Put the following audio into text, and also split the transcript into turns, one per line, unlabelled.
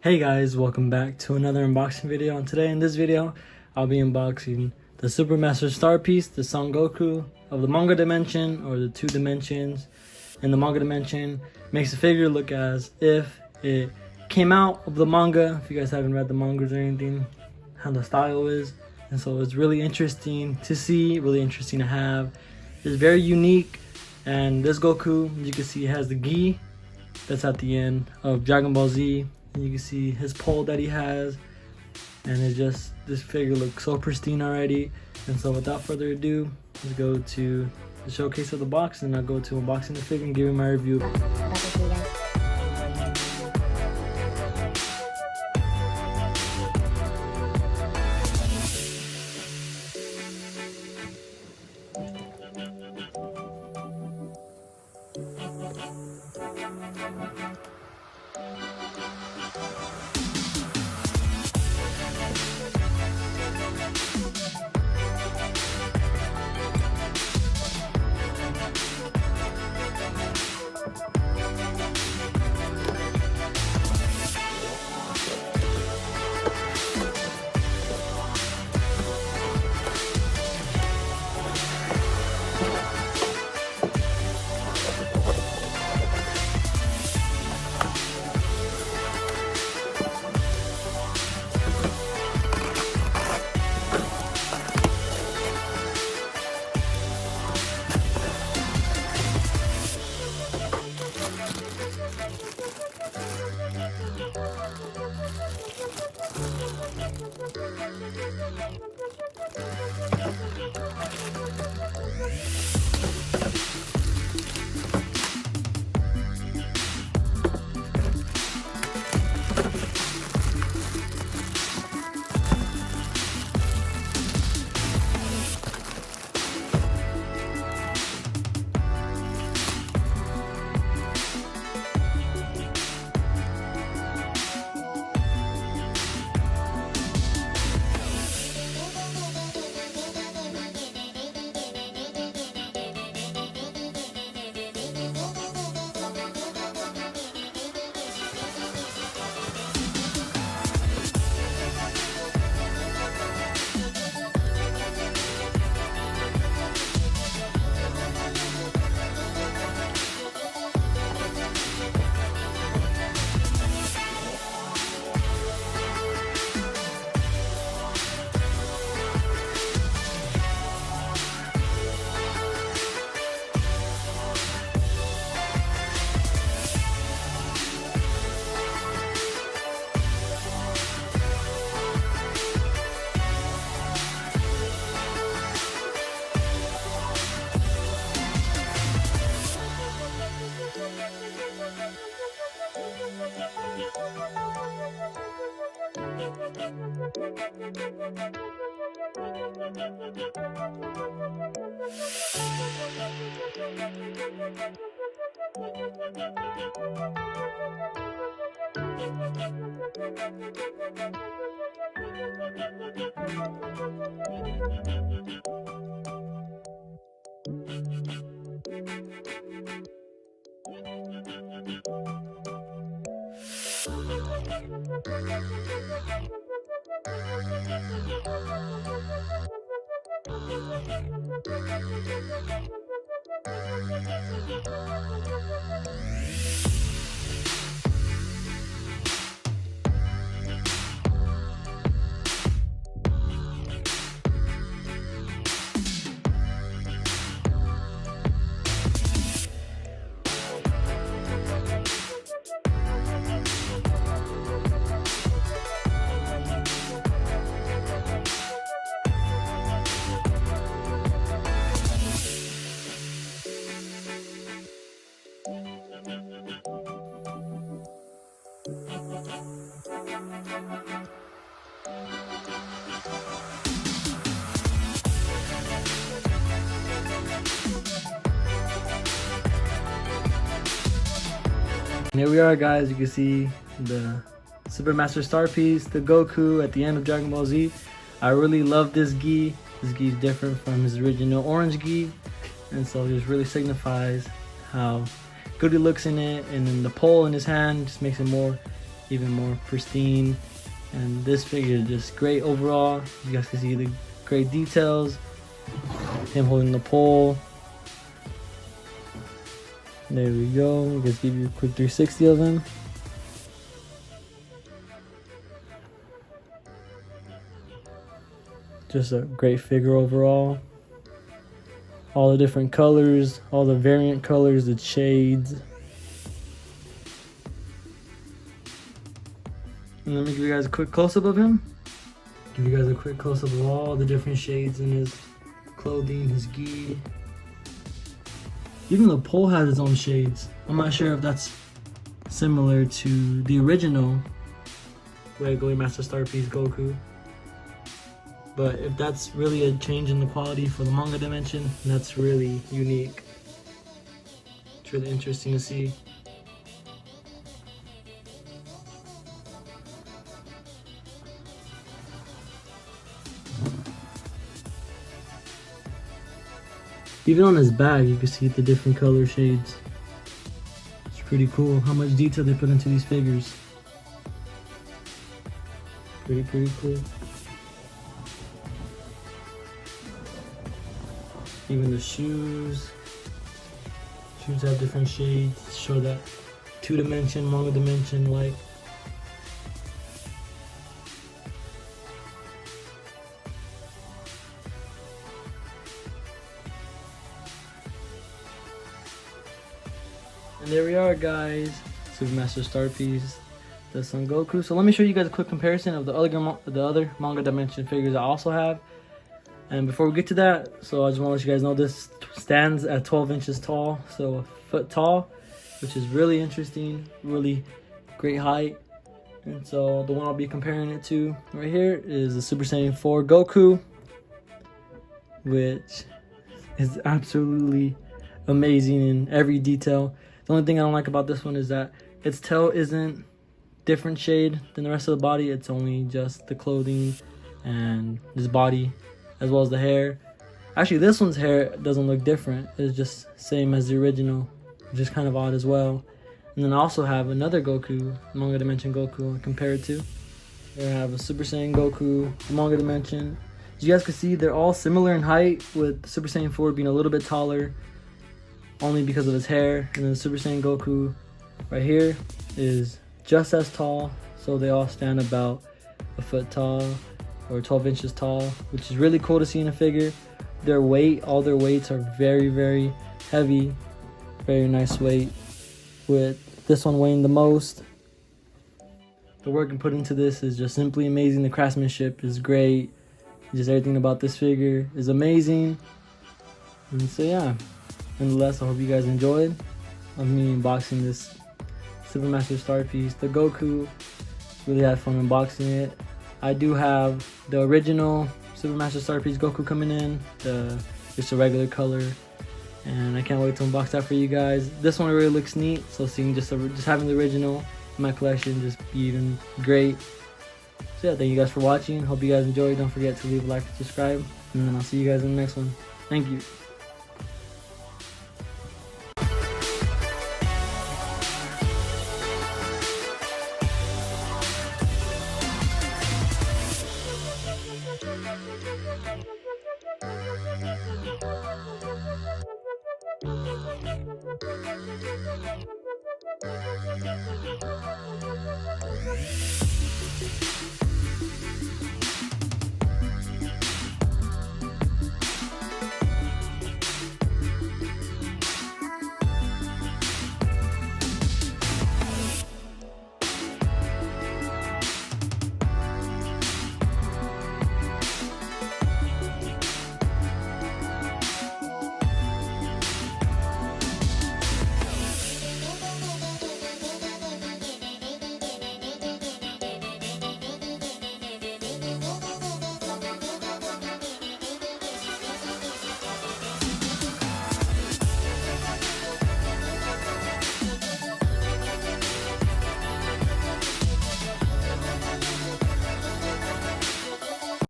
Hey guys, welcome back to another unboxing video. And today in this video, I'll be unboxing the Super Master Star Piece, the Son Goku of the manga dimension, or the 2 dimensions in the manga dimension. Makes the figure look as if it came out of the manga. If you guys haven't read the mangas or anything, how the style is. And so it's really interesting to see, really interesting to have. It's very unique. And this Goku, you can see, has the gi that's at the end of Dragon Ball Z. You can see his pole that he has, and it's just, this figure looks so pristine already. And so without further ado, let's go to the showcase of the box, and I'll go to unboxing the figure and giving my review. And here we are, guys. You can see the Super Master Star Piece, the Goku at the end of Dragon Ball Z. I really love this gi. This gi is different from his original orange gi, and so it just really signifies how good he looks in it. And then the pole in his hand just makes it more, even more pristine. And this figure is just great overall. You guys can see the great details. Him holding the pole. There we go. Just give you a quick 360 of him. Just a great figure overall. All the different colors, all the variant colors, the shades. And let me give you guys a quick close-up of him. Give you guys a quick close-up of all the different shades in his clothing, his gi. Even the pole has its own shades. I'm not sure if that's similar to the original Regular Master Star Piece Goku. But if that's really a change in the quality for the manga dimension, that's really unique. It's really interesting to see. Even on his bag, you can see the different color shades. It's pretty cool how much detail they put into these figures. Pretty cool. Even the shoes. Shoes have different shades. Show that 2-dimension, manga dimension like. And there we are, guys. Super Master Star Piece, the Son Goku. So let me show you guys a quick comparison of the other manga dimension figures I also have. And before we get to that, so I just want to let you guys know this stands at 12 inches tall, so a foot tall, which is really interesting, really great height. And so the one I'll be comparing it to right here is the Super Saiyan 4 Goku, which is absolutely amazing in every detail. The only thing I don't like about this one is that its tail isn't different shade than the rest of the body. It's only just the clothing and his body, as well as the hair. Actually, this one's hair doesn't look different. It's just same as the original, which is kind of odd as well. And then I also have another Goku, Manga Dimension Goku, compared to. Here I have a Super Saiyan Goku, Manga Dimension. As you guys can see, they're all similar in height, with Super Saiyan 4 being a little bit taller, only because of his hair. And then Super Saiyan Goku right here is just as tall, so they all stand about a foot tall or 12 inches tall, which is really cool to see in a figure. Their weight, all their weights are very heavy, very nice weight, with this one weighing the most. The work and put into this is just simply amazing. The craftsmanship is great. Just everything about this figure is amazing. And so yeah, nonetheless, I hope you guys enjoyed of me unboxing this Super Master Star Piece, the Goku. Really had fun unboxing it. I do have the original Super Master Star Piece Goku coming in, just a regular color, and I can't wait to unbox that for you guys. This one really looks neat, so seeing just having the original in my collection just be even great. So yeah, thank you guys for watching. Hope you guys enjoyed. Don't forget to leave a like and subscribe, and then I'll see you guys in the next one. Thank you.
Thank you.